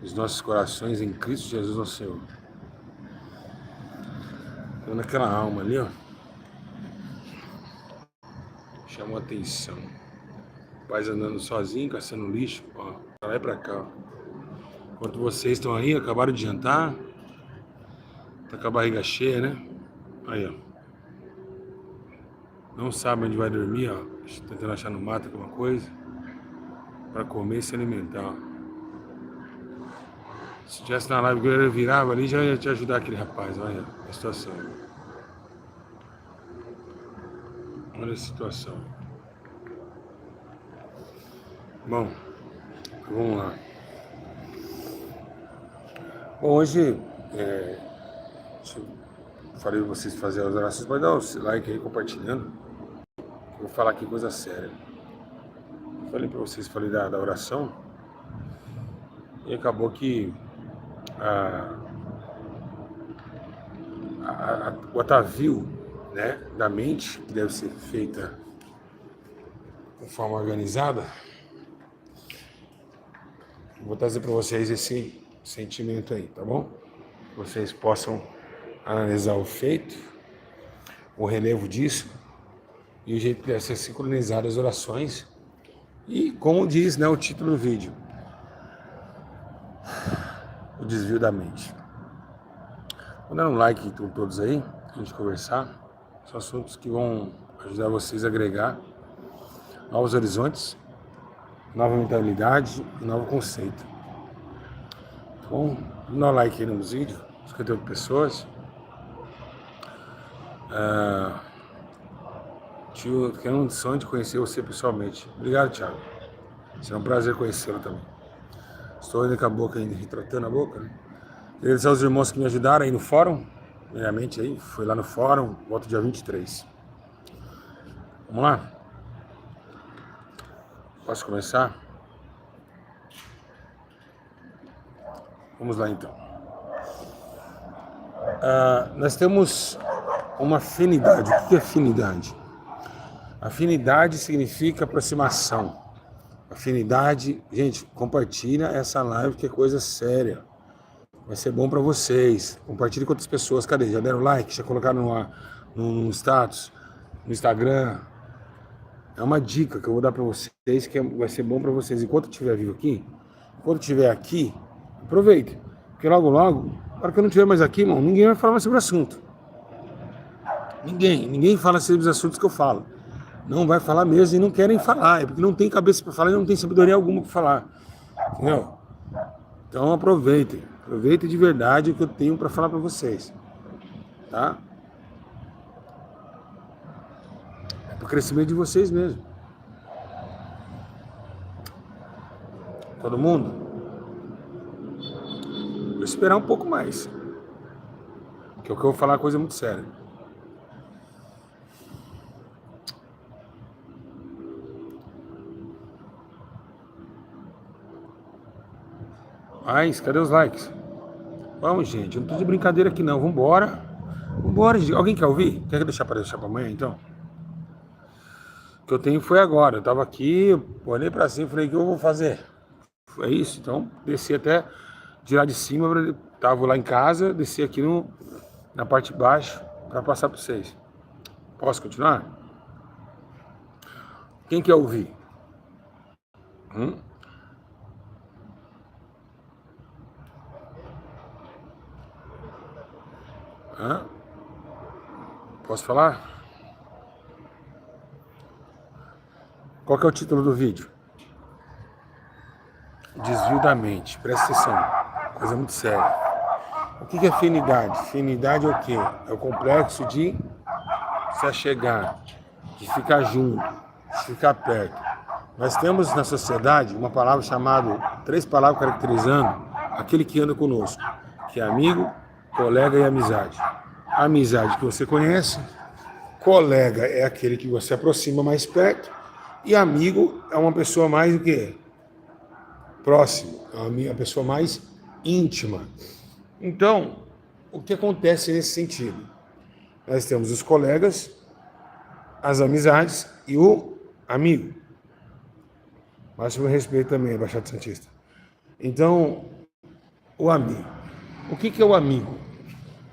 os nossos corações em Cristo Jesus, nosso Senhor. Então, naquela alma ali, ó, chamou a atenção. O pai andando sozinho, caçando lixo, ó, pra lá e pra cá, ó. Enquanto vocês estão aí, acabaram de jantar, tá com a barriga cheia, né? Aí, ó. Não sabe onde vai dormir, ó. Tentando achar no mato alguma coisa pra comer e se alimentar, ó. Se tivesse na live que eu virava ali, já ia te ajudar aquele rapaz, olha a situação. Olha a situação. Bom, vamos lá. Bom, hoje, falei pra vocês fazerem as orações, pode dar o like aí, compartilhando. Vou falar aqui coisa séria. Falei pra vocês, falei da oração, e acabou que o atavio, né, da mente, que deve ser feita de forma organizada, vou trazer para vocês esse sentimento aí, tá bom? Que vocês possam analisar o feito, o relevo disso e o jeito que deve ser sincronizado as orações. E como diz, né, o título do vídeo, o desvio da mente. Vou dar um like com todos aí, pra gente conversar. São assuntos que vão ajudar vocês a agregar novos horizontes, nova mentalidade e novo conceito. Bom, dá um like aí nos vídeos, 58 pessoas. Tio, que é um sonho de conhecer você pessoalmente. Obrigado, Thiago. Será um prazer conhecê-lo também. Estou ainda com a boca ainda, retratando a boca, né? Agradecer aos irmãos que me ajudaram aí no fórum. Primeiramente aí, fui lá no fórum, volta dia 23. Vamos lá? Posso começar? Vamos lá então. Nós temos uma afinidade. O que é afinidade? Afinidade significa aproximação. Afinidade, gente, compartilha essa live que é coisa séria. Vai ser bom para vocês. Compartilhe com outras pessoas. Cadê? Já deram like? Já colocaram no status? No Instagram? É uma dica que eu vou dar para vocês que vai ser bom para vocês. Enquanto eu estiver vivo aqui, enquanto eu estiver aqui, aproveita. Porque logo, na hora que eu não estiver mais aqui, irmão, ninguém vai falar mais sobre o assunto. Ninguém fala sobre os assuntos que eu falo. Não vai falar mesmo e não querem falar. É porque não tem cabeça para falar e não tem sabedoria alguma para falar. Entendeu? Então aproveitem. Aproveitem de verdade o que eu tenho para falar para vocês. Tá? É pro crescimento de vocês mesmo. Todo mundo? Vou esperar um pouco mais. Porque o que eu vou falar é coisa muito séria. Mas, cadê os likes? Vamos, gente. Eu não tô de brincadeira aqui, não. Vambora. Vambora, gente. Alguém quer ouvir? Quer deixar para amanhã, então? O que eu tenho foi agora. Eu tava aqui, olhei para cima e falei, o que eu vou fazer? Foi isso. Então, desci até de lá de cima. Tava lá em casa, desci aqui na parte de baixo para passar para vocês. Posso continuar? Quem quer ouvir? Posso falar? Qual que é o título do vídeo? Desvio da mente. Presta atenção. Coisa muito séria. O que é afinidade? Afinidade é o quê? É o complexo de se achegar, de ficar junto, de ficar perto. Nós temos na sociedade uma palavra chamada, 3 palavras caracterizando aquele que anda conosco, que é amigo, colega e amizade. Amizade que você conhece, colega é aquele que você aproxima mais perto, e amigo é uma pessoa mais o quê? Próximo, é uma pessoa mais íntima. Então, o que acontece nesse sentido? Nós temos os colegas, as amizades e o amigo. Máximo respeito também, Baixada Santista. Então, O amigo. O que é o amigo?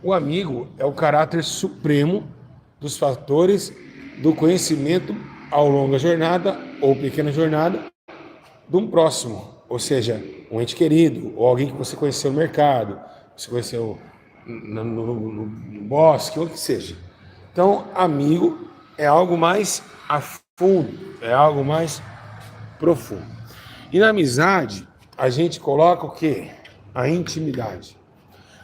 O amigo é o caráter supremo dos fatores do conhecimento ao longo da jornada ou pequena jornada de um próximo, ou seja, um ente querido ou alguém que você conheceu no mercado, você conheceu no bosque, ou o que seja. Então, amigo é algo mais a fundo, é algo mais profundo. E na amizade, a gente coloca o quê? A intimidade.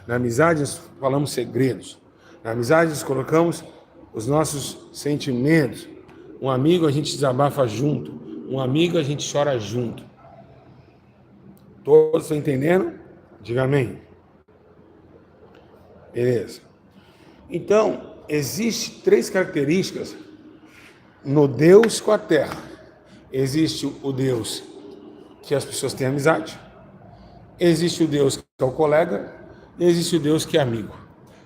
Na amizade, nós falamos segredos. Na amizade, nós colocamos os nossos sentimentos. Um amigo, a gente desabafa junto. Um amigo, a gente chora junto. Todos estão entendendo? Diga amém. Beleza. Então, existem 3 características no Deus com a terra. Existe o Deus que as pessoas têm amizade. Existe o Deus que é o colega. E existe o Deus que é amigo.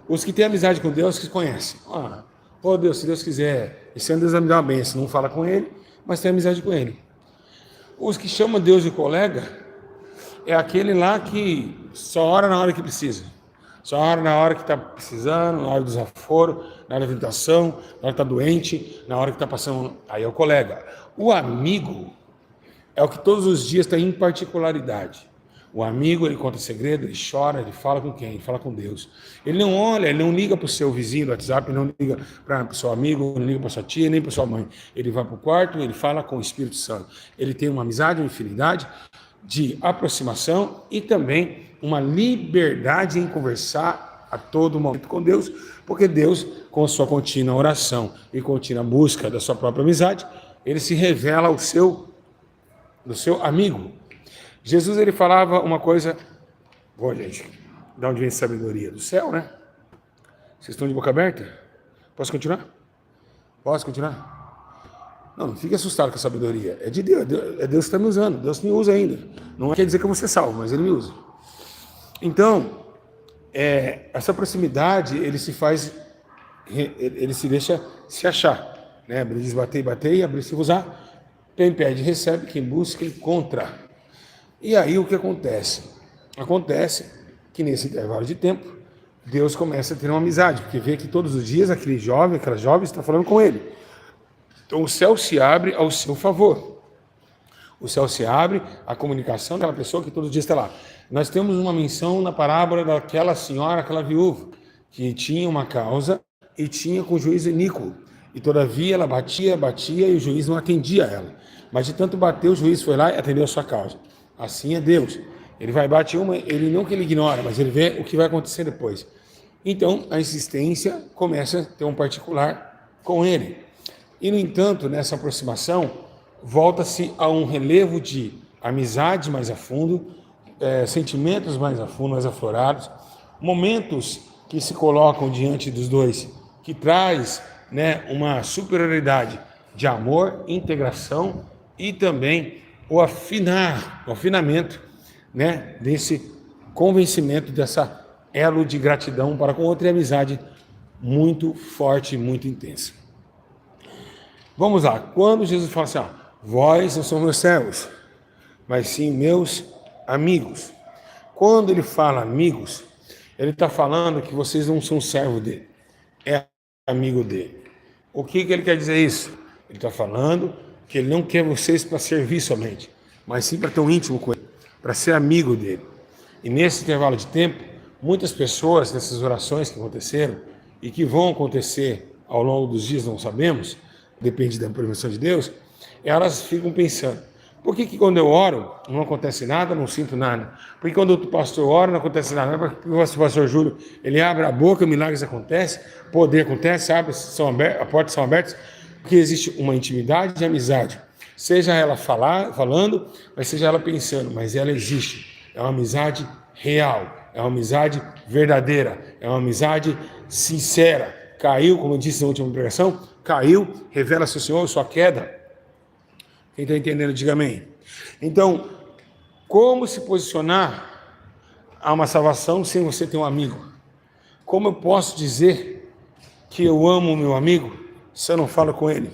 Os que têm amizade com Deus, que conhecem. Deus, se Deus quiser, esse ano Deus vai me dar uma bênção. Não fala com ele, mas tem amizade com ele. Os que chamam Deus de colega é aquele lá que só ora na hora que precisa. Só ora na hora que está precisando, na hora do desaforo, na hora da tentação, na hora que está doente, na hora que está passando. Aí é o colega. O amigo é o que todos os dias está em particularidade. O amigo, ele conta segredo, ele chora, ele fala com quem? Ele fala com Deus. Ele não olha, ele não liga para o seu vizinho do WhatsApp, ele não liga para o seu amigo, não liga para sua tia, nem para sua mãe. Ele vai para o quarto, ele fala com o Espírito Santo. Ele tem uma amizade, uma infinidade de aproximação e também uma liberdade em conversar a todo momento com Deus, porque Deus, com sua contínua oração e contínua busca da sua própria amizade, ele se revela do seu amigo. Jesus, ele falava uma coisa, gente, de onde vem sabedoria? Do céu, né? Vocês estão de boca aberta? Posso continuar? Posso continuar? Não fique assustado com a sabedoria. É de Deus, é Deus que está me usando, Deus me usa ainda. Não quer dizer que eu vou ser salvo, mas ele me usa. Então, essa proximidade, ele se deixa se achar. Né? Ele diz bater e bater, e abrir se usar. Quem pede recebe, quem busca encontra. E aí o que acontece? Acontece que nesse intervalo de tempo, Deus começa a ter uma amizade, porque vê que todos os dias aquele jovem, aquela jovem está falando com ele. Então o céu se abre ao seu favor. O céu se abre, a comunicação daquela pessoa que todos os dias está lá. Nós temos uma menção na parábola daquela senhora, aquela viúva, que tinha uma causa e tinha com juízo iníquo. E todavia ela batia e o juiz não atendia a ela. Mas de tanto bater, o juiz foi lá e atendeu a sua causa. Assim é Deus. Ele vai bater ele não que ele ignora, mas ele vê o que vai acontecer depois. Então, a insistência começa a ter um particular com ele. E, no entanto, nessa aproximação, volta-se a um relevo de amizade mais a fundo, sentimentos mais a fundo, mais aflorados, momentos que se colocam diante dos dois, que traz, uma superioridade de amor, integração e também o afinamento, desse convencimento, dessa elo de gratidão para com outra, e amizade muito forte, muito intensa. Vamos lá, quando Jesus fala assim, vós não são meus servos, mas sim meus amigos. Quando ele fala amigos, ele está falando que vocês não são servo dele, é amigo dele. O que ele quer dizer isso? Ele está falando que ele não quer vocês para servir somente, mas sim para ter um íntimo com ele, para ser amigo dele. E nesse intervalo de tempo, muitas pessoas, nessas orações que aconteceram e que vão acontecer ao longo dos dias, não sabemos, depende da permissão de Deus, elas ficam pensando, por que quando eu oro não acontece nada, não sinto nada? Por que quando o pastor ora não acontece nada? Porque o pastor Júlio, ele abre a boca, milagres acontecem, poder acontece, as portas são abertas, porque existe uma intimidade de amizade, seja ela falando, mas seja ela pensando, mas ela existe. É uma amizade real, é uma amizade verdadeira, é uma amizade sincera. Caiu, como eu disse na última pregação, caiu, revela-se o Senhor, sua queda. Quem está entendendo, diga amém. Então, como se posicionar a uma salvação sem você ter um amigo? Como eu posso dizer que eu amo o meu amigo se eu não falo com ele?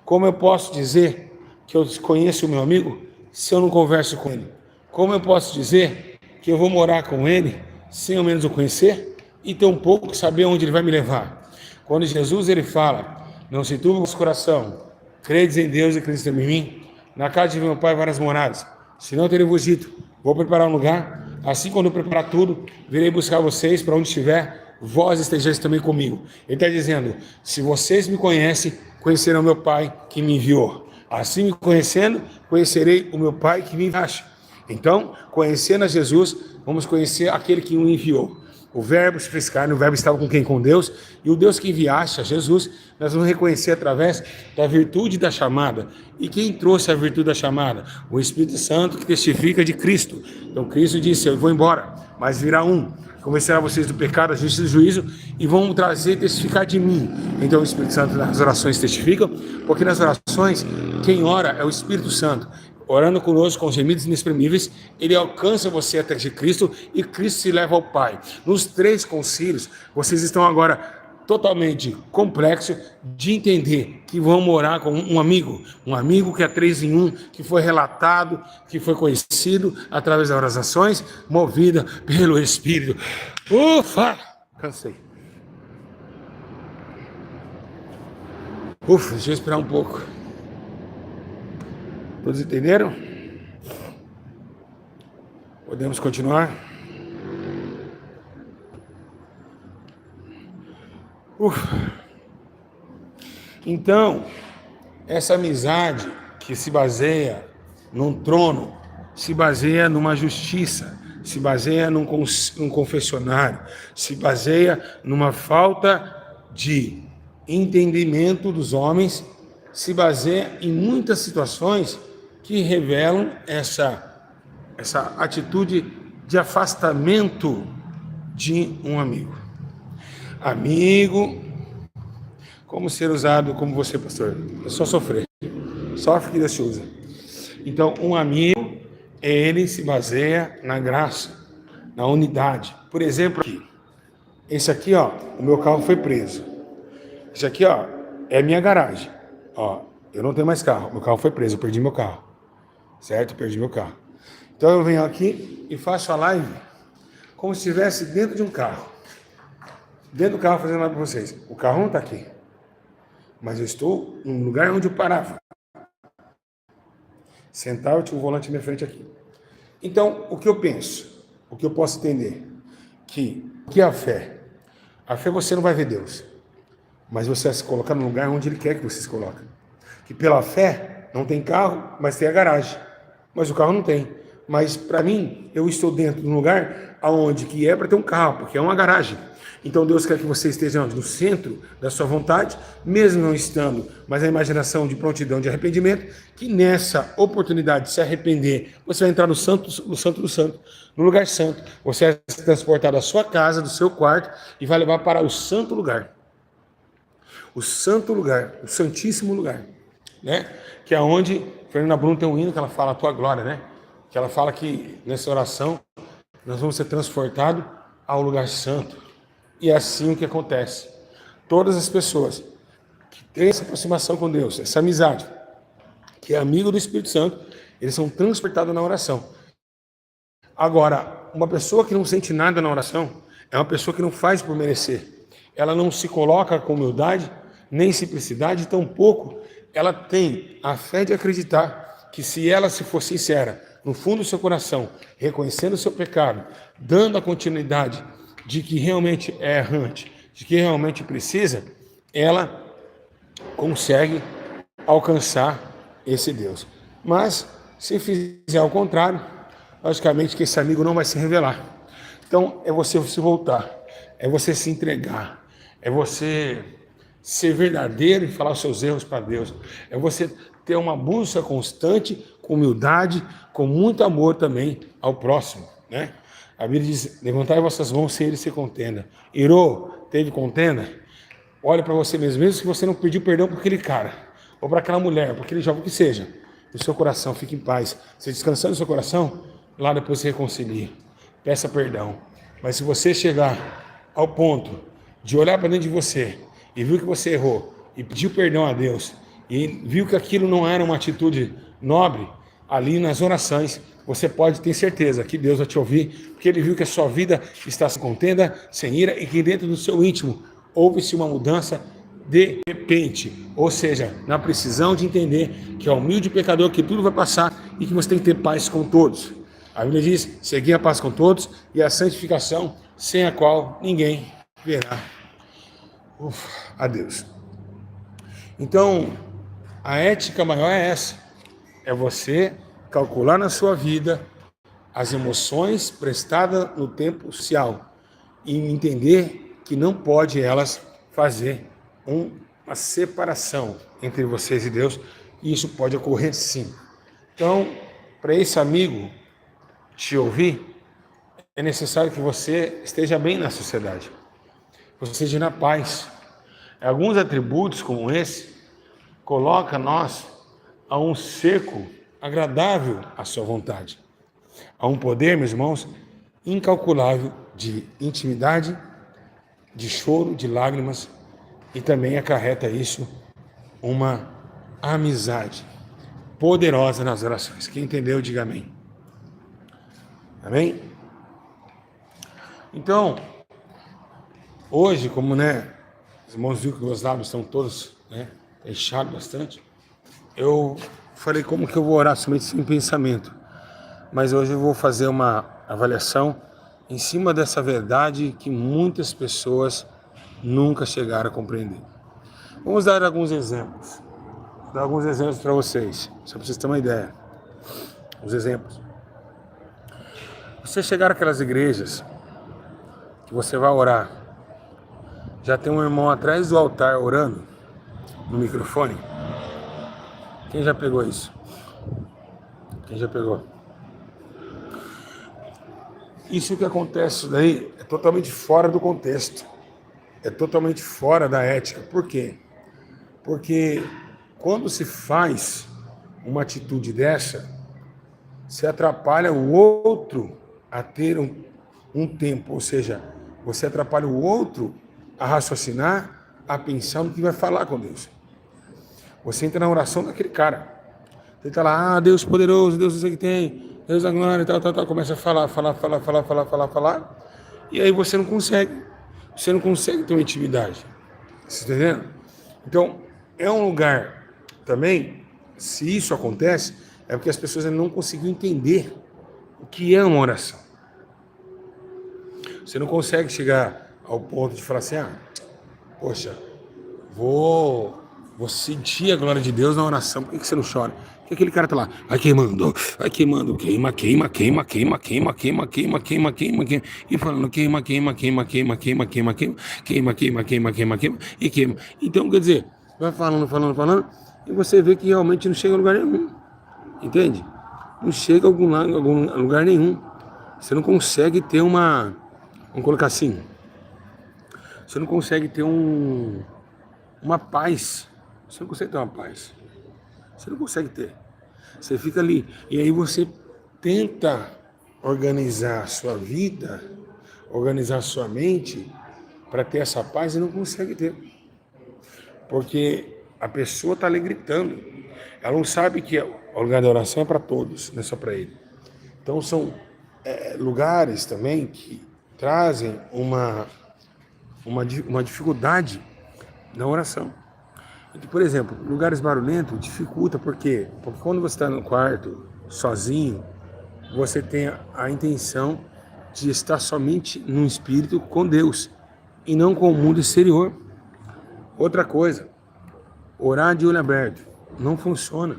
Como eu posso dizer que eu conheço o meu amigo se eu não converso com ele? Como eu posso dizer que eu vou morar com ele sem ao menos o conhecer e tão pouco saber onde ele vai me levar. Quando Jesus ele fala, não se turbe o vosso coração, credes em Deus e credes também em mim, na casa de meu pai várias moradas, se não terei vos dito, vou preparar um lugar, assim quando eu preparar tudo, virei buscar vocês para onde estiver, vós estejais também comigo. Ele está dizendo, se vocês me conhecem, conhecerão meu pai que me enviou. Assim me conhecendo, conhecerei o meu pai que me enviou. Então, conhecendo a Jesus, vamos conhecer aquele que o enviou. O verbo se fez carne, o verbo estava com quem? Com Deus, e o Deus que enviaste a Jesus, nós vamos reconhecer através da virtude da chamada. E quem trouxe a virtude da chamada? O Espírito Santo que testifica de Cristo. Então Cristo disse, eu vou embora, mas virá um, que convencerá vocês do pecado, da justiça e do juízo, e vão trazer e testificar de mim. Então o Espírito Santo nas orações testifica, porque nas orações, quem ora é o Espírito Santo. Orando conosco com gemidos inexprimíveis, ele alcança você até de Cristo e Cristo se leva ao Pai. Nos 3 concílios, vocês estão agora totalmente complexos de entender que vão morar com um amigo que é 3 em 1, que foi relatado, que foi conhecido através das orações, movida pelo Espírito. Ufa! Cansei. Ufa, deixa eu esperar um pouco. Todos entenderam? Podemos continuar? Então, essa amizade que se baseia num trono, se baseia numa justiça, se baseia num confessionário, se baseia numa falta de entendimento dos homens, se baseia em muitas situações que revelam essa atitude de afastamento de um amigo. Amigo, como ser usado como você, pastor? É só sofrer. Sofre que Deus te usa. Então, um amigo, ele se baseia na graça, na unidade. Por exemplo, aqui. Esse aqui, ó, o meu carro foi preso. Esse aqui, ó, é a minha garagem. Ó, eu não tenho mais carro. Meu carro foi preso, eu perdi meu carro. Certo? Perdi meu carro. Então eu venho aqui e faço a live como se estivesse dentro de um carro. Dentro do carro fazendo live para vocês. O carro não está aqui. Mas eu estou num lugar onde eu parava. Sentava, eu tinha um volante na minha frente aqui. Então, o que eu penso? O que eu posso entender? Que é a fé? A fé você não vai ver Deus. Mas você vai se colocar no lugar onde Ele quer que você se coloque. Que pela fé não tem carro, mas tem a garagem. Mas o carro não tem. Mas para mim, eu estou dentro de um lugar onde que é para ter um carro, porque é uma garagem. Então Deus quer que você esteja no centro da sua vontade, mesmo não estando, mas a imaginação de prontidão, de arrependimento, que nessa oportunidade de se arrepender, você vai entrar no santo do santo, no lugar santo. Você vai se transportar da sua casa, do seu quarto, e vai levar para o santo lugar. O santo lugar, o santíssimo lugar, né? Que é onde Fernanda Bruno tem um hino que ela fala a tua glória, né? Que ela fala que nessa oração nós vamos ser transportados ao lugar santo. E é assim o que acontece. Todas as pessoas que têm essa aproximação com Deus, essa amizade, que é amigo do Espírito Santo, eles são transportados na oração. Agora, uma pessoa que não sente nada na oração é uma pessoa que não faz por merecer. Ela não se coloca com humildade, nem simplicidade, tampouco ela tem a fé de acreditar que se ela se for sincera, no fundo do seu coração, reconhecendo o seu pecado, dando a continuidade de que realmente é errante, de que realmente precisa, ela consegue alcançar esse Deus. Mas, se fizer ao contrário, logicamente que esse amigo não vai se revelar. Então, é você se voltar, é você se entregar, é você ser verdadeiro e falar os seus erros para Deus, é você ter uma busca constante, com humildade, com muito amor também ao próximo, né? A Bíblia diz, levantai vossas mãos se ele se contenda. Irou, teve contenda? Olha para você mesmo que você não pediu perdão por aquele cara, ou para aquela mulher, por aquele jovem que seja. O seu coração fique em paz. Você descansando no seu coração, lá depois se reconcilia. Peça perdão. Mas se você chegar ao ponto de olhar para dentro de você e viu que você errou e pediu perdão a Deus e viu que aquilo não era uma atitude nobre, ali nas orações você pode ter certeza que Deus vai te ouvir, porque Ele viu que a sua vida está sem contenda, sem ira, e que dentro do seu íntimo houve-se uma mudança de repente, ou seja, na precisão de entender que é humilde pecador, que tudo vai passar e que você tem que ter paz com todos. A Bíblia diz, seguir a paz com todos e a santificação, sem a qual ninguém verá a Deus. Então, a ética maior é essa, é você calcular na sua vida as emoções prestadas no tempo social e entender que não pode elas fazer uma separação entre vocês e Deus, e isso pode ocorrer sim. Então, para esse amigo te ouvir, é necessário que você esteja bem na sociedade, você esteja na paz. Alguns atributos como esse colocam nós a um cerco agradável à sua vontade, a um poder, meus irmãos, incalculável de intimidade, de choro, de lágrimas, e também acarreta isso uma amizade poderosa nas orações. Quem entendeu, diga amém. Amém? Então, hoje, como os irmãos viram que meus lábios estão todos fechados bastante, eu falei como que eu vou orar somente sem pensamento. Mas hoje eu vou fazer uma avaliação em cima dessa verdade que muitas pessoas nunca chegaram a compreender. Vamos dar alguns exemplos. Vou dar alguns exemplos para vocês, só para vocês terem uma ideia. Os exemplos. Você chegar naquelas igrejas que você vai orar, já tem um irmão atrás do altar orando no microfone. Quem já pegou isso? Quem já pegou? Isso que acontece daí é totalmente fora do contexto. É totalmente fora da ética. Por quê? Porque quando se faz uma atitude dessa, se atrapalha o outro a ter um tempo. Ou seja, você atrapalha o outro a raciocinar, a pensar no que vai falar com Deus. Você entra na oração daquele cara. Ele está lá, Deus poderoso, Deus não sei o que tem, Deus da glória e tal. Começa a falar. E aí você não consegue. Você não consegue ter uma intimidade. Você está entendendo? Então, é um lugar também, se isso acontece, é porque as pessoas ainda não conseguiram entender o que é uma oração. Você não consegue chegar ao ponto de falar assim, poxa, vou sentir a glória de Deus na oração, por que você não chora? Porque aquele cara tá lá, vai queimando, queima, e falando queima, e queima. Então, quer dizer, vai falando, e você vê que realmente não chega a lugar nenhum, entende? Não chega a algum lugar nenhum. Você não consegue ter vamos colocar assim, você não consegue ter uma paz. Você não consegue ter uma paz. Você não consegue ter. Você fica ali. E aí você tenta organizar a sua vida, organizar a sua mente para ter essa paz e não consegue ter. Porque a pessoa está ali gritando. Ela não sabe que o lugar da oração é para todos, não é só para ele. Então são lugares também que trazem uma dificuldade na oração. Por exemplo, lugares barulhentos dificulta, por quê? Porque quando você está no quarto, sozinho, você tem a intenção de estar somente no espírito com Deus e não com o mundo exterior. Outra coisa, orar de olho aberto não funciona.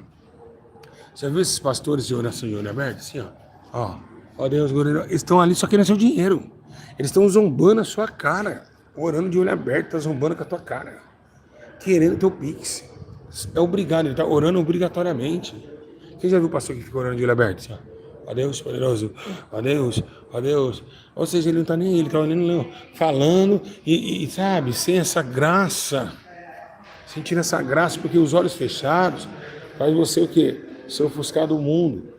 Você viu esses pastores de oração de olho aberto? Assim, ó Deus, eles estão ali só querendo seu dinheiro. Eles estão zombando a sua cara, orando de olho aberto, tá zombando com a tua cara, querendo teu pix. É obrigado, ele está orando obrigatoriamente. Quem já viu o pastor que fica orando de olho aberto? Assim, ó Deus poderoso, ó Deus. Ou seja, ele não está nem aí, ele está olhando, falando e sabe, sem essa graça, sentindo essa graça, porque os olhos fechados faz você o quê? Ser ofuscado do mundo,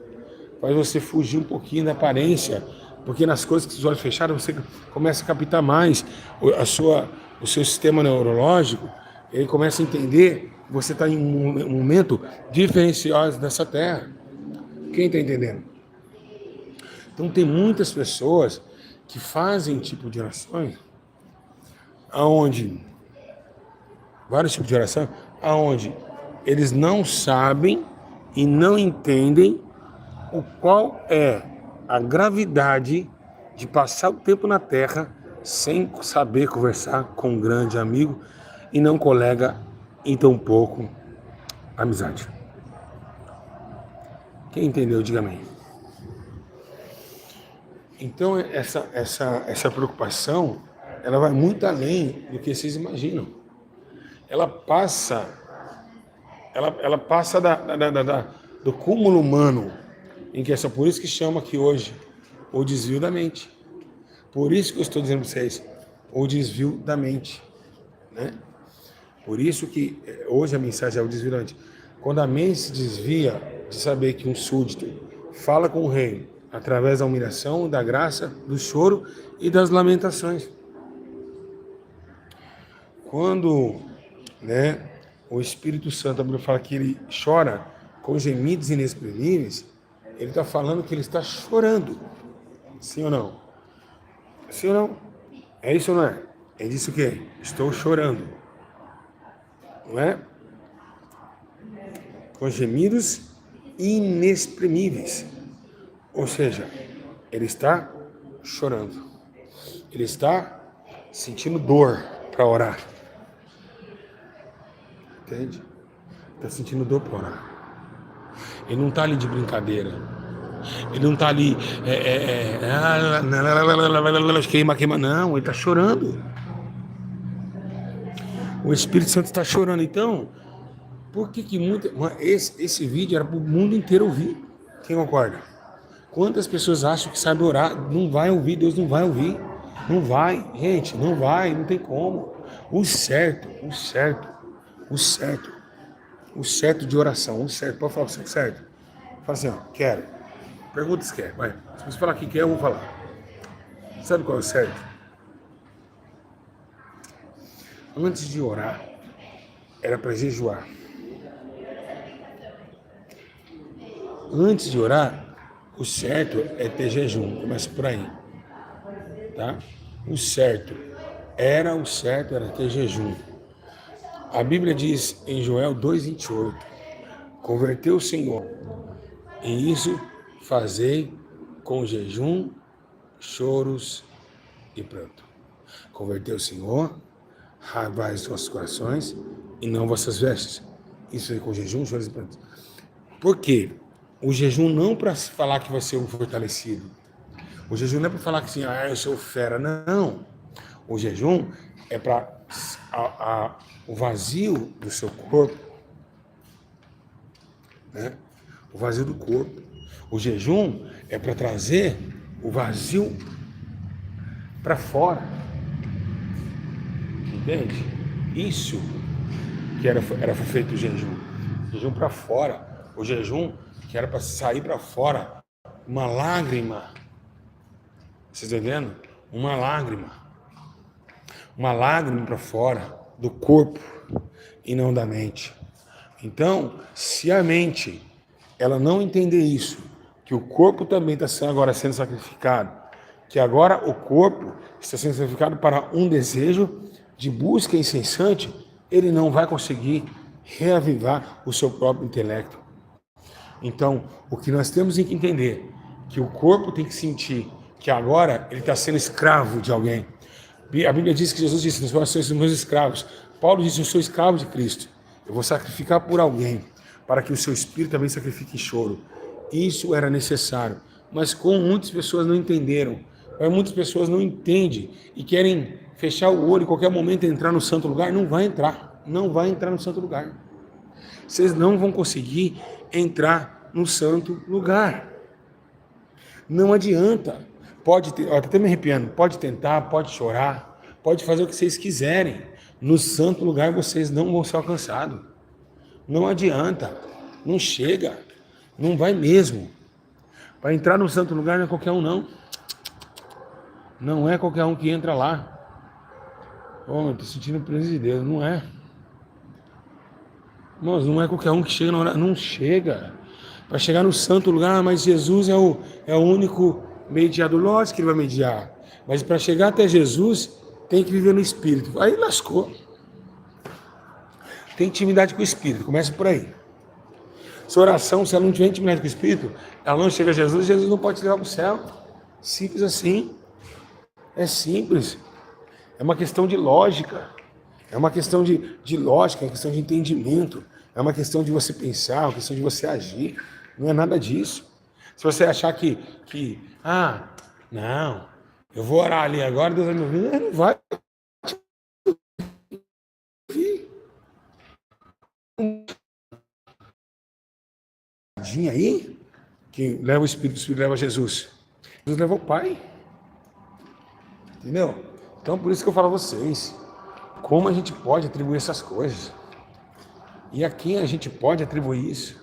faz você fugir um pouquinho da aparência, porque nas coisas que os olhos fechados você começa a captar mais o seu sistema neurológico. Ele começa a entender que você está em um momento diferenciado dessa terra. Quem está entendendo? Então tem muitas pessoas que fazem tipo de orações, aonde vários tipos de oração, aonde eles não sabem e não entendem o qual é a gravidade de passar o tempo na Terra sem saber conversar com um grande amigo e não colega e tampouco amizade. Quem entendeu, diga amém. Então essa preocupação, ela vai muito além do que vocês imaginam. Ela passa do cúmulo humano em questão. Por isso que chama aqui hoje o desvio da mente. Por isso que eu estou dizendo para vocês, o desvio da mente, né? Por isso que hoje a mensagem é o desvio da mente. Quando a mente se desvia de saber que um súdito fala com o rei através da humilhação, da graça, do choro e das lamentações. Quando, né, o Espírito Santo, a Bíblia fala que ele chora com gemidos inexprimíveis, ele está falando que ele está chorando. Sim ou não? Sim ou não? É isso ou não é? Ele disse o quê? Estou chorando. Não é? Com gemidos inexprimíveis. Ou seja, ele está chorando. Ele está sentindo dor para orar. Entende? Está sentindo dor para orar. Ele não está ali de brincadeira. Ele não está ali queima. Não, ele está chorando. O Espírito Santo está chorando. Então, por que esse vídeo era para o mundo inteiro ouvir? Quem concorda? Quantas pessoas acham que sabe orar? Não vai ouvir, Deus não vai ouvir. Não vai, gente, não vai, não tem como. O certo de oração, o certo. Pode falar o certo? Fala assim, ó, quero. Pergunta se quer, vai. Se você falar que quer, eu vou falar. Sabe qual é o certo? Antes de orar, era para jejuar. Antes de orar, o certo é ter jejum. Começa por aí. Tá? O certo era ter jejum. A Bíblia diz em Joel 2,28: converteu o Senhor, e isso fazei com jejum, choros e pranto. Converteu o Senhor, lavai os vossos corações e não vossas vestes. Isso aí com jejum, choros e pranto. Por quê? O jejum não para falar que vai ser um fortalecido. O jejum não é para falar que assim, eu sou fera. Não. O jejum é para o vazio do seu corpo, né? O vazio do corpo. O jejum é para trazer o vazio para fora. Entende? Isso que era feito o jejum. O jejum para fora. O jejum que era para sair para fora uma lágrima. Vocês estão entendendo? Uma lágrima para fora do corpo e não da mente. Então, se a mente ela não entender isso, que o corpo também está agora sendo sacrificado, que agora o corpo está sendo sacrificado para um desejo de busca incessante, ele não vai conseguir reavivar o seu próprio intelecto. Então, o que nós temos que entender, que o corpo tem que sentir que agora ele está sendo escravo de alguém. A Bíblia diz que Jesus disse, nós somos meus escravos. Paulo disse, eu sou escravo de Cristo. Eu vou sacrificar por alguém, para que o seu espírito também sacrifique choro. Isso era necessário. Mas como muitas pessoas não entenderam, muitas pessoas não entendem e querem fechar o olho em qualquer momento e entrar no santo lugar, não vai entrar no santo lugar. Vocês não vão conseguir entrar no santo lugar. Não adianta. Pode ter, ó, tá até me arrepiando, pode tentar, pode chorar, pode fazer o que vocês quiserem. No santo lugar vocês não vão ser alcançados. Não adianta, não chega, não vai mesmo. Para entrar no santo lugar não é qualquer um, não. Não é qualquer um que entra lá. Oh, eu tô sentindo a presença de Deus, não é. Mas não é qualquer um que chega na hora, não chega. Para chegar no santo lugar, mas Jesus é o único Mediador, lógico que ele vai mediar. Mas para chegar até Jesus, tem que viver no Espírito. Aí lascou. Tem intimidade com o Espírito, começa por aí. Sua oração, se ela não tiver intimidade com o Espírito, ela não chega a Jesus, Jesus não pode te levar para o céu. Simples assim. É simples. É uma questão de lógica. É uma questão de lógica, é uma questão de entendimento. É uma questão de você pensar, é uma questão de você agir. Não é nada disso. Se você achar não, eu vou orar ali agora, Deus vai me ouvir, ele não vai ouvir. Aí, que leva o Espírito leva Jesus. Jesus leva o Pai. Entendeu? Então, por isso que eu falo a vocês, como a gente pode atribuir essas coisas? E a quem a gente pode atribuir isso?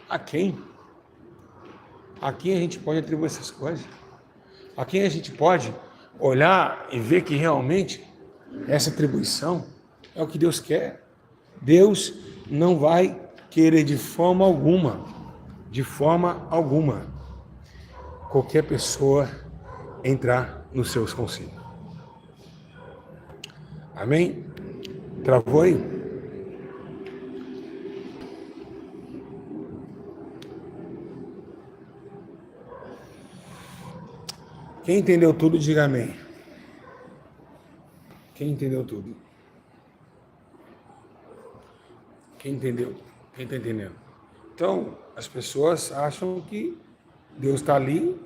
A quem? A quem a gente pode atribuir essas coisas? A quem a gente pode olhar e ver que realmente essa atribuição é o que Deus quer? Deus não vai querer de forma alguma, qualquer pessoa entrar nos seus conselhos. Amém? Travou aí? Quem entendeu tudo, diga amém. Quem entendeu tudo? Quem entendeu? Quem está entendendo? Então, as pessoas acham que Deus está ali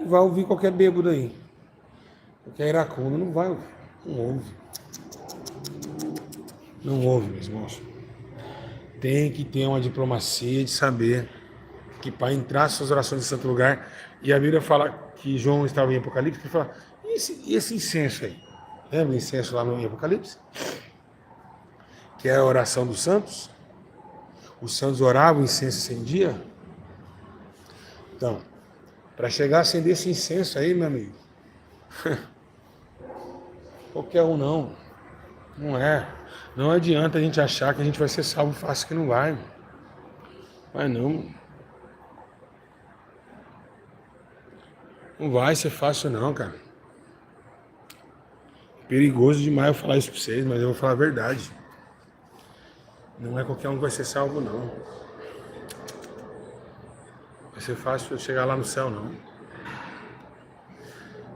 e vai ouvir qualquer bêbado aí. Qualquer iracundo não vai ouvir. Não ouve. Não ouve, meus irmãos. Tem que ter uma diplomacia de saber que para entrar suas orações em santo lugar, e a Bíblia fala que João estava em Apocalipse, que fala, e esse incenso aí? Lembra o incenso lá no Apocalipse? Que é a oração dos santos? Os santos oravam, o incenso acendia? Então, para chegar a acender esse incenso aí, meu amigo, qualquer um não. Não é. Não adianta a gente achar que a gente vai ser salvo fácil, que não vai. Vai não. Não vai ser fácil não, cara. Perigoso demais eu falar isso pra vocês, mas eu vou falar a verdade. Não é qualquer um que vai ser salvo, não. Vai ser fácil chegar lá no céu, não.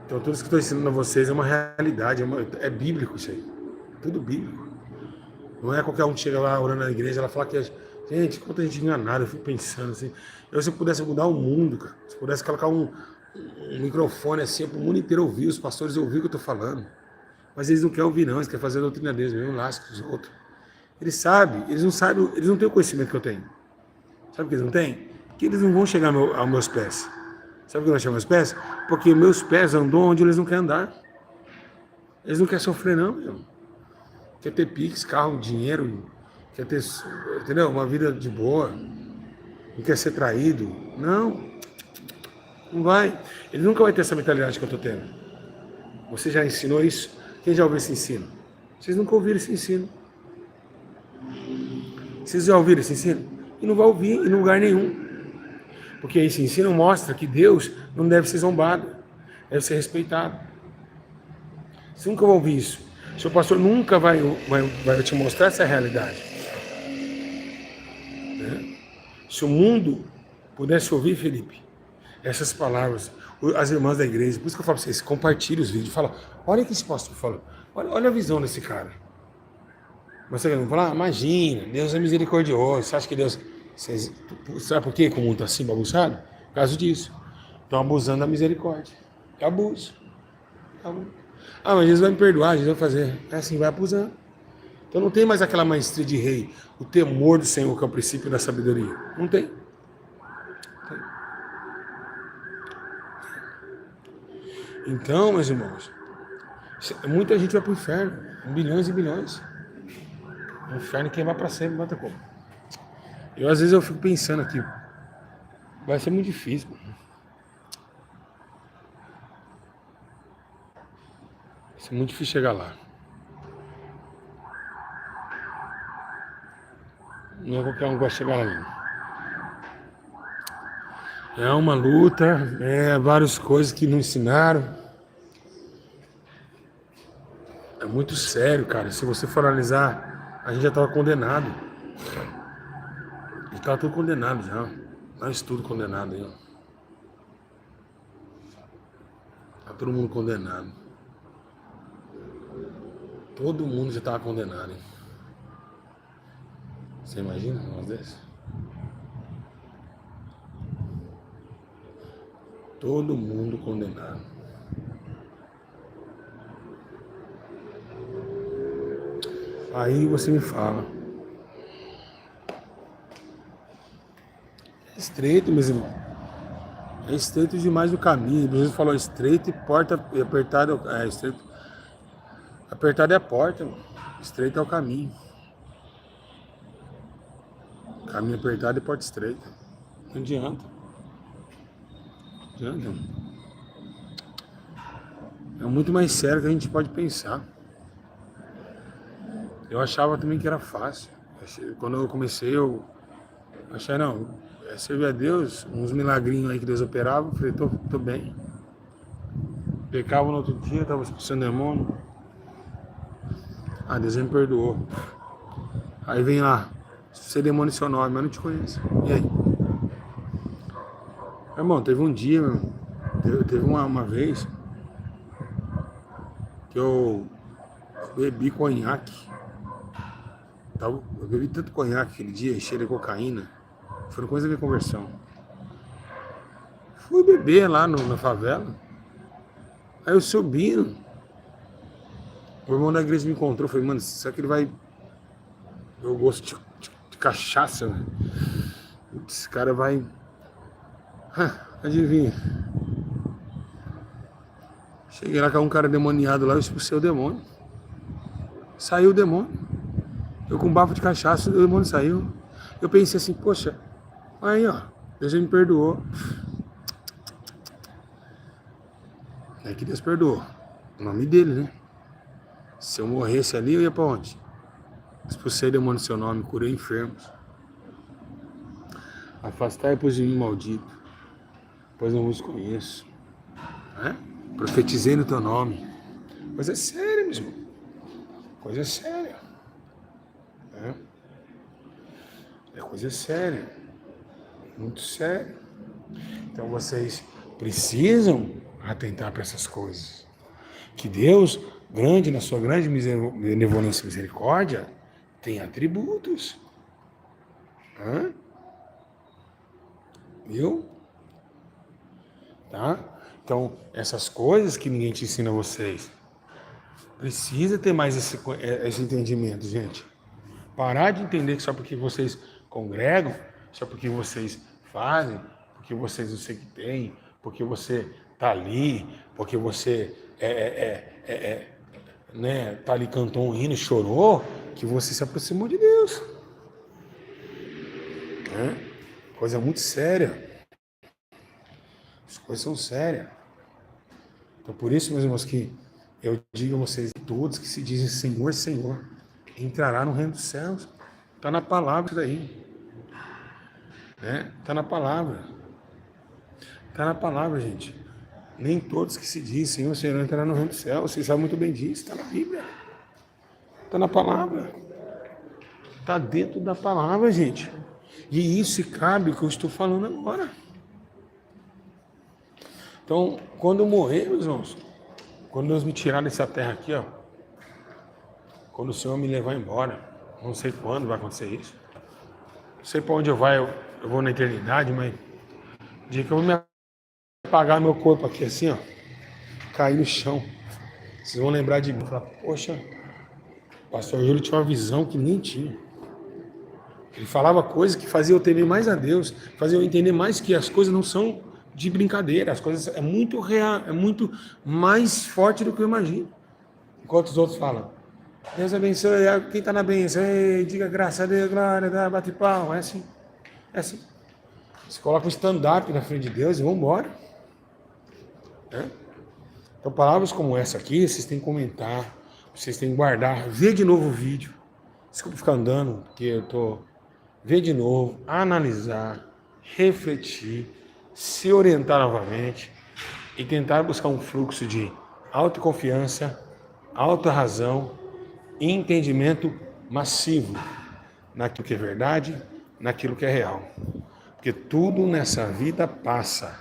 Então tudo isso que eu estou ensinando a vocês é uma realidade, é bíblico isso aí. Tudo bíblico. Não é qualquer um que chega lá orando na igreja, ela fala que, gente, quanta gente enganada, eu fico pensando assim. Se eu pudesse mudar o mundo, cara, se eu pudesse colocar um microfone assim, para o mundo inteiro ouvir, os pastores ouvir o que eu estou falando. Mas eles não querem ouvir, não, eles querem fazer a doutrina deles, mesmo lasco dos outros. Eles sabem, eles não sabem, eles não têm o conhecimento que eu tenho. Sabe por que eles não têm? Porque eles não vão chegar aos meus pés. Sabe por que eu não chamo meus pés? Porque meus pés andam onde eles não querem andar. Eles não querem sofrer, não, meu. Quer ter pix, carro, dinheiro, quer ter, entendeu? Uma vida de boa, não quer ser traído. Não, não vai. Ele nunca vai ter essa mentalidade que eu estou tendo. Você já ensinou isso? Quem já ouviu esse ensino? Vocês nunca ouviram esse ensino. Vocês já ouviram esse ensino? E não vai ouvir em lugar nenhum. Porque esse ensino mostra que Deus não deve ser zombado, deve ser respeitado. Vocês nunca vão ouvir isso. O seu pastor nunca vai te mostrar essa realidade. Né? Se o mundo pudesse ouvir, Felipe, essas palavras, as irmãs da igreja, por isso que eu falo para vocês, compartilhe os vídeos, fala, olha o que esse pastor falou, olha a visão desse cara. Mas você não fala, imagina, Deus é misericordioso, você acha que Deus... sabe por quê que o mundo está assim bagunçado? Por causa disso. Estão abusando da misericórdia. É abuso. Mas Jesus vai me perdoar, Jesus vai fazer. É assim, vai abusando. Então não tem mais aquela maestria de rei, o temor do Senhor, que é o princípio da sabedoria. Não tem. Então, meus irmãos, muita gente vai para o inferno, bilhões e bilhões. O inferno queimar para sempre, não tem como. Às vezes eu fico pensando aqui, vai ser muito difícil. Vai ser muito difícil chegar lá. Não é qualquer um que vai chegar lá, não. É uma luta, várias coisas que não ensinaram. É muito sério, cara. Se você for analisar, a gente já estava condenado. A gente estava tudo condenado já. Nós tudo condenado aí. Tá todo mundo condenado. Todo mundo já estava condenado, hein? Você imagina um negócio desse? Todo mundo condenado. Aí você me fala. É estreito, meu irmão. É estreito demais o caminho. Jesus falou estreito e porta apertada. É estreito. Apertada é a porta, mano. Estreito é o caminho. Caminho apertado e porta estreita. Não adianta. Não adianta. É muito mais sério do que a gente pode pensar. Eu achava também que era fácil. Quando eu comecei, eu achei, não, servir a Deus, uns milagrinhos aí que Deus operava, eu falei, tô bem. Pecava no outro dia, tava expulsando demônio. Ah, Deus me perdoou. Aí vem lá, você demônio seu nome, mas eu não te conheço. E aí? Irmão, teve um dia, meu, teve uma vez que eu bebi conhaque. Eu bebi tanto conhaque aquele dia, cheiro de cocaína. Foi coisa da minha conversão. Fui beber lá na favela. Aí eu subindo. O irmão da igreja me encontrou. Falei, mano, será que ele vai. Eu gosto de cachaça, né? Esse cara vai. Adivinha. Cheguei lá com um cara demoniado lá, eu expulsei o demônio. Saiu o demônio. Eu com um bafo de cachaça, o demônio saiu. Eu pensei assim, poxa, aí ó, Deus já me perdoou. É que Deus perdoou. O nome dele, né? Se eu morresse ali, eu ia pra onde? Expulsei o demônio no seu nome, curei enfermos. Afastai-vos de mim, maldito, pois não vos conheço. Profetizei no teu nome. Coisa séria, meu irmão. Coisa séria. É coisa séria. Muito séria. Então vocês precisam atentar para essas coisas. Que Deus, grande, na sua grande benevolência e misericórdia, tem atributos. Viu? Tá? Então, essas coisas que ninguém te ensina a vocês, precisa ter mais esse entendimento, gente. Parar de entender que só porque vocês congregam, só porque vocês fazem, porque vocês não sei o que tem, porque você tá ali, porque você né, tá ali, cantou um hino, chorou, que você se aproximou de Deus. Coisa muito séria. As coisas são sérias. Então, por isso, meus irmãos, que eu digo a vocês, todos que se dizem Senhor, Senhor, entrará no reino dos céus. Está na palavra isso daí. Está na palavra. Está na palavra, gente. Nem todos que se dizem Senhor, Senhor, entrará no reino dos céus. Vocês sabem muito bem disso. Está na Bíblia. Está na palavra. Está dentro da palavra, gente. E isso cabe o que eu estou falando agora. Então, quando eu morrer, meus irmãos, quando Deus me tirar dessa terra aqui, ó, quando o Senhor me levar embora, não sei quando vai acontecer isso, não sei para onde eu vou na eternidade, mas o dia que eu vou me apagar meu corpo aqui assim, ó, cair no chão, vocês vão lembrar de mim, falar, poxa, o pastor Júlio tinha uma visão que nem tinha. Ele falava coisas que faziam eu temer mais a Deus, faziam eu entender mais que as coisas não são de brincadeira, as coisas é muito real, é muito mais forte do que eu imagino. Enquanto os outros falam, Deus abençoe, quem está na bênção, diga graças a Deus, glória, bate palma, é assim. É assim. Você coloca um stand-up na frente de Deus e vão embora. Então, palavras como essa aqui, vocês têm que comentar, vocês têm que guardar, ver de novo o vídeo. Desculpa ficar andando, porque eu tô... Ver de novo, analisar, refletir, se orientar novamente e tentar buscar um fluxo de autoconfiança, autorrazão e entendimento massivo naquilo que é verdade, naquilo que é real. Porque tudo nessa vida passa.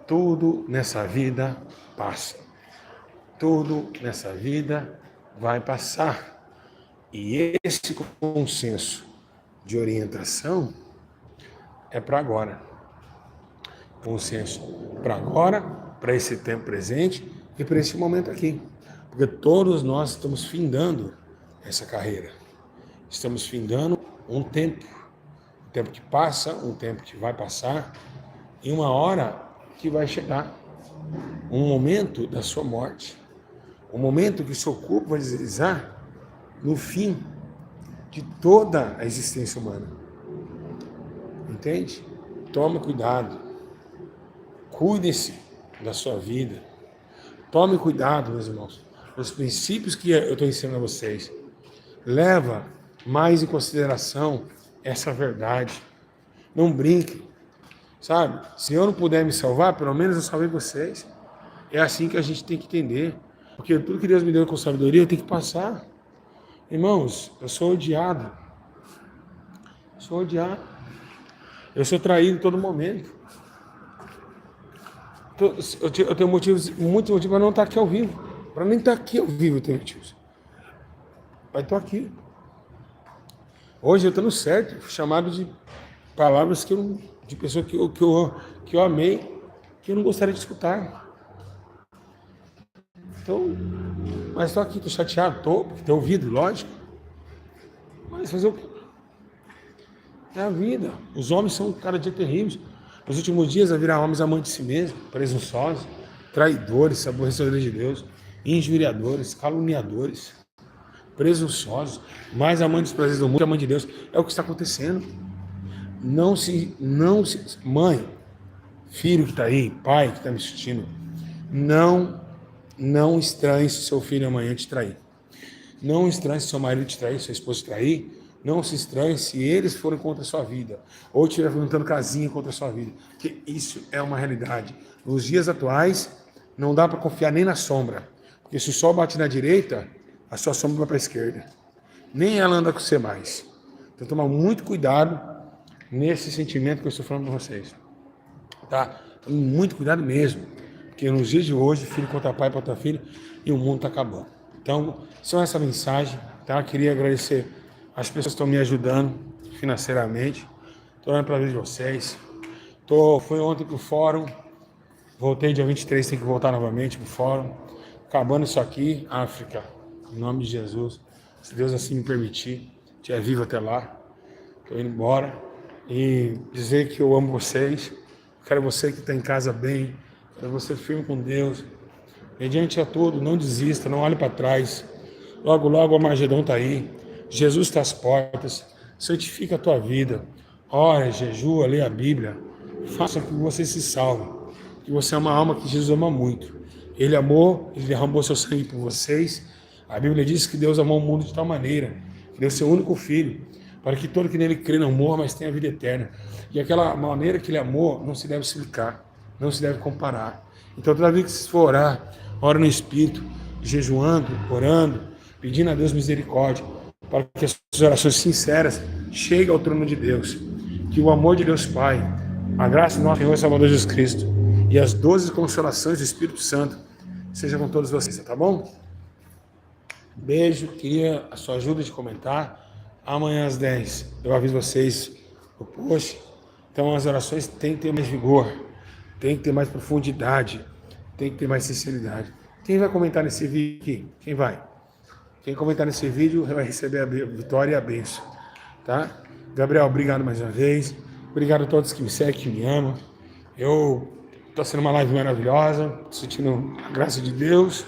Tudo nessa vida passa. Tudo nessa vida vai passar. E esse consenso de orientação é para agora. Consenso para agora, para esse tempo presente e para esse momento aqui. Porque todos nós estamos findando essa carreira. Estamos findando um tempo que passa, um tempo que vai passar e uma hora que vai chegar. Um momento da sua morte. Um momento que seu corpo vai deslizar no fim de toda a existência humana. Entende? Tome cuidado. Cuide-se da sua vida. Tome cuidado, meus irmãos. Os princípios que eu estou ensinando a vocês. Leva mais em consideração essa verdade. Não brinque. Sabe? Se eu não puder me salvar, pelo menos eu salvei vocês. É assim que a gente tem que entender. Porque tudo que Deus me deu com sabedoria, eu tenho que passar. Irmãos, eu sou odiado. Sou odiado. Eu sou traído em todo momento. Eu tenho motivos, muitos motivos para não estar aqui ao vivo. Para nem estar aqui ao vivo eu tenho motivos. Mas estou aqui. Hoje eu estou no certo, chamado de palavras que eu, de pessoa que eu amei, que eu não gostaria de escutar. Então, mas estou aqui, estou chateado, estou, porque tenho ouvido, lógico. Mas fazer o quê? É a vida. Os homens são cada dia terríveis. Nos últimos dias vai virar homens amantes de si mesmos, presunçosos, traidores, aborrecedores de Deus, injuriadores, caluniadores, presunçosos, mais amantes dos prazeres do mundo que amantes de Deus. É o que está acontecendo. Mãe, filho que está aí, pai que está me assistindo, não estranhe se seu filho amanhã te trair. Não estranhe se seu marido te trair, sua esposa te trair. Não se estranhe se eles forem contra a sua vida, ou estiver levantando casinha contra a sua vida, porque isso é uma realidade. Nos dias atuais, não dá para confiar nem na sombra, porque se o sol bate na direita, a sua sombra vai para a esquerda. Nem ela anda com você mais. Então, tomar muito cuidado nesse sentimento que eu estou falando com vocês. Tá? Tome muito cuidado mesmo, porque nos dias de hoje, filho contra pai, contra filho, e o mundo está acabando. Então, só essa mensagem, tá? Queria agradecer as pessoas que estão me ajudando financeiramente. Estou olhando para a vida de vocês. Fui ontem para o fórum. Voltei dia 23, tem que voltar novamente para o fórum. Acabando isso aqui, África. Em nome de Jesus. Se Deus assim me permitir. Estiver vivo até lá. Estou indo embora. E dizer que eu amo vocês. Quero você que está em casa bem. Quero você firme com Deus. Mediante a tudo, não desista, não olhe para trás. Logo, logo o Armagedon está aí. Jesus está às portas, santifica a tua vida, ora, jejua, lê a Bíblia, faça com que você se salve, que você é uma alma que Jesus ama muito. Ele amou, ele derramou seu sangue por vocês. A Bíblia diz que Deus amou o mundo de tal maneira, que deu seu único filho, para que todo que nele crê não morra, mas tenha vida eterna. E aquela maneira que ele amou não se deve explicar, não se deve comparar. Então toda vez que você for orar, ora no Espírito, jejuando, orando, pedindo a Deus misericórdia, para que as suas orações sinceras cheguem ao trono de Deus. Que o amor de Deus Pai, a graça do nosso Senhor e Salvador Jesus Cristo e as 12 consolações do Espírito Santo sejam com todos vocês, tá bom? Beijo, queria a sua ajuda de comentar. Amanhã às 10 eu aviso vocês o post. Então as orações têm que ter mais vigor, tem que ter mais profundidade, tem que ter mais sinceridade. Quem vai comentar nesse vídeo aqui? Quem vai? Quem comentar nesse vídeo vai receber a vitória e a bênção, tá? Gabriel, obrigado mais uma vez. Obrigado a todos que me seguem, que me amam. Estou sendo uma live maravilhosa, sentindo a graça de Deus.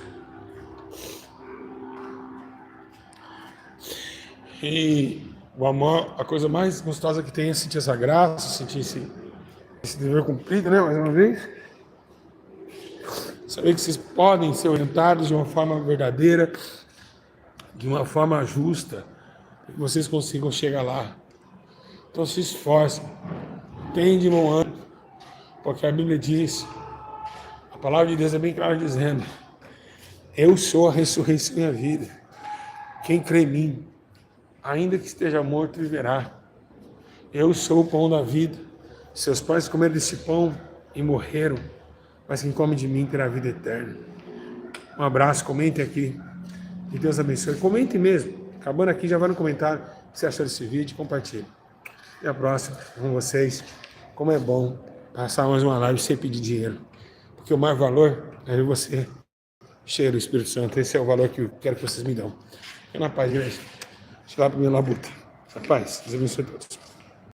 E o amor, a coisa mais gostosa que tem é sentir essa graça, sentir esse dever cumprido, né? Mais uma vez. Saber que vocês podem ser orientados de uma forma verdadeira, de uma forma justa, para que vocês consigam chegar lá. Então se esforcem, tenham de bom ânimo, Porque a Bíblia diz, a palavra de Deus é bem clara dizendo, eu sou a ressurreição e a vida. Quem crê em mim, ainda que esteja morto, viverá. Eu sou o pão da vida. Seus pais comeram desse pão e morreram, mas quem come de mim terá vida eterna. Um abraço, comente aqui. Que Deus abençoe. Comente mesmo. Acabando aqui, já vai no comentário o que você achou desse vídeo, compartilhe. E a próxima com vocês. Como é bom passar mais uma live sem pedir dinheiro. Porque o maior valor é você, cheio do Espírito Santo. Esse é o valor que eu quero que vocês me dão. É na paz, igreja. Deixa eu lá para minha labuta. Na paz. Deus abençoe a todos.